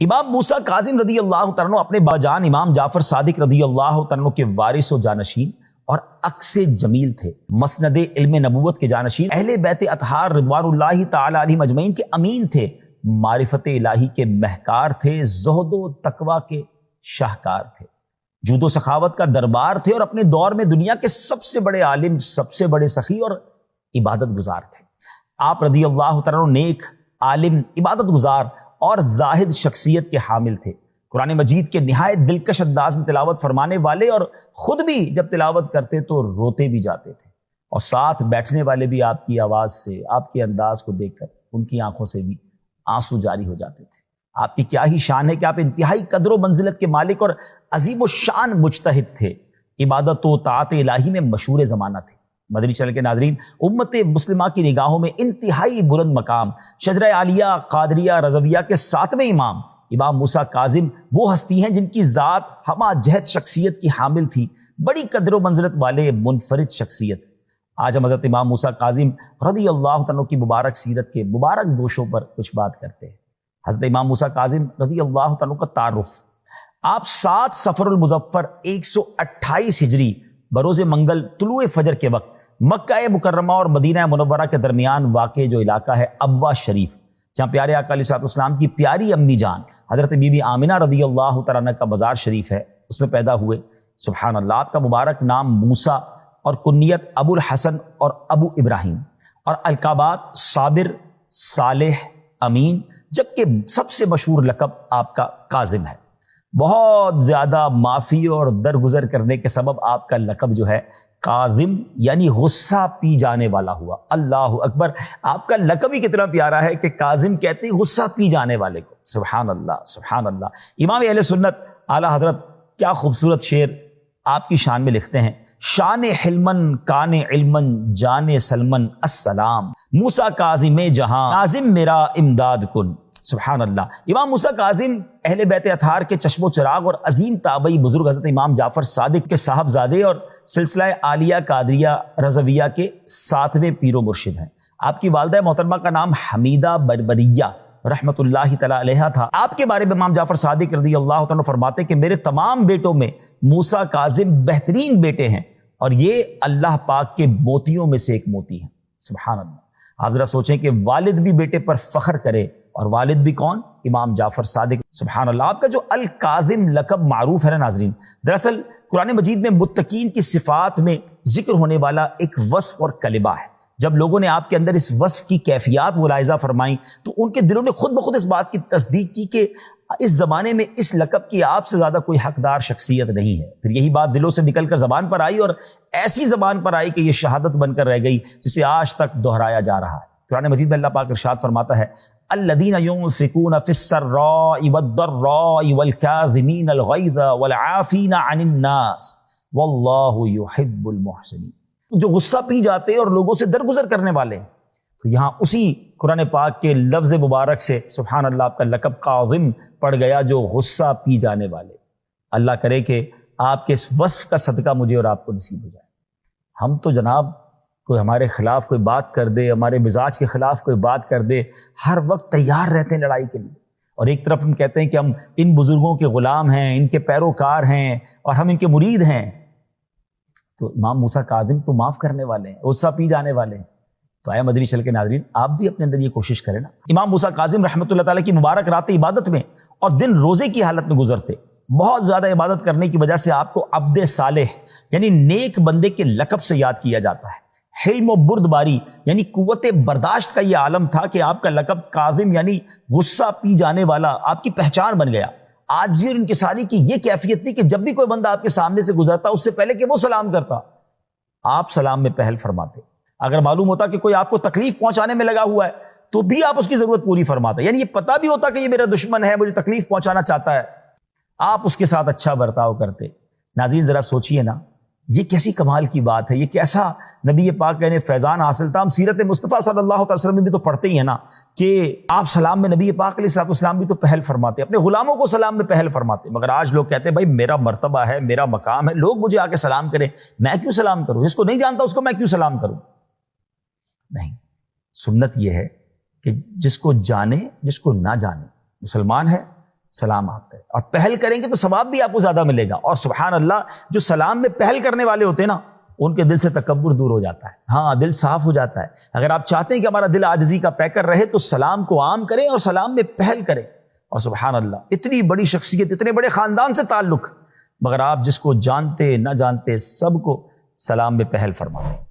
امام موسیٰ کاظم رضی اللہ تعالیٰ عنہ اپنے باجان امام جعفر صادق رضی اللہ تعالیٰ عنہ کے وارث و جانشین اور عکس جمیل تھے، مسند علم نبوت کے جانشین، اہل بیت اطہار رضوان اللہ تعالی علیہم اجمعین کے امین تھے، معرفت الہی کے مہکار تھے، زہد و تقوی کے شاہکار تھے، جود و سخاوت کا دربار تھے، اور اپنے دور میں دنیا کے سب سے بڑے عالم، سب سے بڑے سخی اور عبادت گزار تھے۔ آپ رضی اللہ تعالیٰ عنہ نیک، عالم، عبادت گزار اور زاہد شخصیت کے حامل تھے، قرآن مجید کے نہایت دلکش انداز میں تلاوت فرمانے والے، اور خود بھی جب تلاوت کرتے تو روتے بھی جاتے تھے، اور ساتھ بیٹھنے والے بھی آپ کی آواز سے، آپ کے انداز کو دیکھ کر ان کی آنکھوں سے بھی آنسو جاری ہو جاتے تھے۔ آپ کی کیا ہی شان ہے کہ آپ انتہائی قدر و منزلت کے مالک اور عظیم و شان مجتہد تھے، عبادت و طاعت الہی میں مشہور زمانہ تھے۔ مدنی چینل کے ناظرین، امت مسلمہ کی نگاہوں میں انتہائی بلند مقام، شجرہ عالیہ قادریہ رضویہ کے 7ویں امام موسیٰ کاظم وہ ہستی ہیں جن کی ذات ہمہ جہت شخصیت کی حامل تھی، بڑی قدر و منزلت والے منفرد شخصیت۔ آج ہم حضرت امام موسیٰ کاظم رضی اللہ عنہ کی مبارک سیرت کے مبارک گوشوں پر کچھ بات کرتے ہیں۔ حضرت امام موسیٰ کاظم رضی اللہ عنہ کا تعارف۔ آپ 7 صفر المظفر 128 ہجری بروز منگل طلوع فجر کے وقت مکہ مکرمہ اور مدینہ منورہ کے درمیان واقع جو علاقہ ہے ابوا شریف، جہاں پیارے آقا علیہ السلام کی پیاری امی جان حضرت بی بی آمنہ رضی اللہ تعالیٰ عنہ کا مزار شریف ہے، اس میں پیدا ہوئے۔ سبحان اللہ، آپ کا مبارک نام موسیٰ اور کنیت ابو الحسن اور ابو ابراہیم، اور القابات صابر، صالح، امین، جبکہ سب سے مشہور لقب آپ کا کاظم ہے۔ بہت زیادہ معافی اور درگزر کرنے کے سبب آپ کا لقب جو ہے کاظم یعنی غصہ پی جانے والا ہوا۔ اللہ اکبر، آپ کا لقب ہی کتنا پیارا ہے کہ کاظم کہتے ہیں غصہ پی جانے والے کو۔ سبحان اللہ، سبحان اللہ۔ امام اہل سنت اعلیٰ حضرت کیا خوبصورت شعر آپ کی شان میں لکھتے ہیں: شان حلمن کان علمن جان سلمن السلام، موسیٰ کاظم جہاں ناظم میرا امداد کن۔ سبحان اللہ۔ امام موسیٰ کاظم اہل بیت اطہار کے چشم و چراغ اور عظیم تابعی بزرگ حضرت امام جعفر صادق کے صاحبزادے اور سلسلہ عالیہ قادریہ رضویہ کے 7ویں پیر و مرشد ہیں۔ آپ کی والدہ محترمہ کا نام حمیدہ بربریہ رحمت اللہ تعالی علیہا تھا۔ آپ کے بارے میں امام جعفر صادق رضی اللہ تعالیٰ فرماتے کہ میرے تمام بیٹوں میں موسیٰ کاظم بہترین بیٹے ہیں، اور یہ اللہ پاک کے موتیوں میں سے ایک موتی ہیں۔ سبحان اللہ۔ آپ ذرا سوچیں کہ والد بھی بیٹے پر فخر کرے، اور والد بھی کون؟ امام جعفر صادق۔ سبحان اللہ۔ آپ کا جو الکاظم لقب معروف ہے نا ناظرین، دراصل قرآن مجید میں متقین کی صفات میں ذکر ہونے والا ایک وصف اور کلمہ ہے۔ جب لوگوں نے آپ کے اندر اس وصف کی کیفیات ملاحظہ فرمائیں تو ان کے دلوں نے خود بخود اس بات کی تصدیق کی کہ اس زمانے میں اس لقب کی آپ سے زیادہ کوئی حقدار شخصیت نہیں ہے۔ پھر یہی بات دلوں سے نکل کر زبان پر آئی، اور ایسی زبان پر آئی کہ یہ شہادت بن کر رہ گئی جسے آج تک دہرایا جا رہا ہے۔ قرآن مجید میں اللہ پاک ارشاد فرماتا ہے: الذین ينفقون فی السراء والضراء والکاظمین الغیظ والعافین عن الناس واللہ یحب المحسنین، جو غصہ پی جاتے اور لوگوں سے درگزر کرنے والے ہیں۔ تو یہاں اسی قرآن پاک کے لفظ مبارک سے سبحان اللہ آپ کا لقب کاظم پڑ گیا، جو غصہ پی جانے والے۔ اللہ کرے کہ آپ کے اس وصف کا صدقہ مجھے اور آپ کو نصیب ہو جائے۔ ہم تو جناب کوئی ہمارے خلاف کوئی بات کر دے، ہمارے مزاج کے خلاف کوئی بات کر دے، ہر وقت تیار رہتے ہیں لڑائی کے لیے، اور ایک طرف ہم کہتے ہیں کہ ہم ان بزرگوں کے غلام ہیں، ان کے پیروکار ہیں، اور ہم ان کے مرید ہیں۔ تو امام موسیٰ کاظم تو معاف کرنے والے ہیں، غصہ پی جانے والے ہیں۔ تو آئے مدنی چل کے ناظرین، آپ بھی اپنے اندر یہ کوشش کریں نا۔ امام موسیٰ کاظم رحمۃ اللہ تعالیٰ کی مبارک رات عبادت میں اور دن روزے کی حالت میں گزرتے۔ بہت زیادہ عبادت کرنے کی وجہ سے آپ کو عبد صالح یعنی نیک بندے کے لقب سے یاد کیا جاتا ہے۔ حلم و بردباری یعنی قوت برداشت کا یہ عالم تھا کہ آپ کا لقب کاظم یعنی غصہ پی جانے والا آپ کی پہچان بن گیا۔ عاجزی اور انکساری کی یہ کیفیت تھی کہ جب بھی کوئی بندہ آپ کے سامنے سے گزرتا اس سے پہلے کہ وہ سلام کرتا، آپ سلام میں پہل فرماتے۔ اگر معلوم ہوتا کہ کوئی آپ کو تکلیف پہنچانے میں لگا ہوا ہے تو بھی آپ اس کی ضرورت پوری فرماتے، یعنی یہ پتہ بھی ہوتا کہ یہ میرا دشمن ہے، مجھے تکلیف پہنچانا چاہتا ہے، آپ اس کے ساتھ اچھا برتاؤ کرتے۔ ناظرین ذرا سوچئے نا، یہ کیسی کمال کی بات ہے، یہ کیسا نبی پاک نے فیضان حاصل تھا۔ ہم سیرت مصطفیٰ صلی اللہ علیہ وسلم میں بھی تو پڑھتے ہی ہیں نا کہ آپ سلام میں نبی پاک علیہ السلام بھی تو پہل فرماتے، اپنے غلاموں کو سلام میں پہل فرماتے۔ مگر آج لوگ کہتے ہیں بھائی میرا مرتبہ ہے، میرا مقام ہے، لوگ مجھے آ کے سلام کریں، میں کیوں سلام کروں؟ جس کو نہیں جانتا اس کو میں کیوں سلام کروں؟ نہیں، سنت یہ ہے کہ جس کو جانے جس کو نہ جانے، مسلمان ہے سلام آپ کریں، اور پہل کریں گے تو ثواب بھی آپ کو زیادہ ملے گا۔ اور سبحان اللہ، جو سلام میں پہل کرنے والے ہوتے ہیں نا، ان کے دل سے تکبر دور ہو جاتا ہے، ہاں دل صاف ہو جاتا ہے۔ اگر آپ چاہتے ہیں کہ ہمارا دل عاجزی کا پیکر رہے تو سلام کو عام کریں اور سلام میں پہل کریں۔ اور سبحان اللہ، اتنی بڑی شخصیت، اتنے بڑے خاندان سے تعلق، مگر آپ جس کو جانتے نہ جانتے سب کو سلام میں پہل فرماتے ہیں۔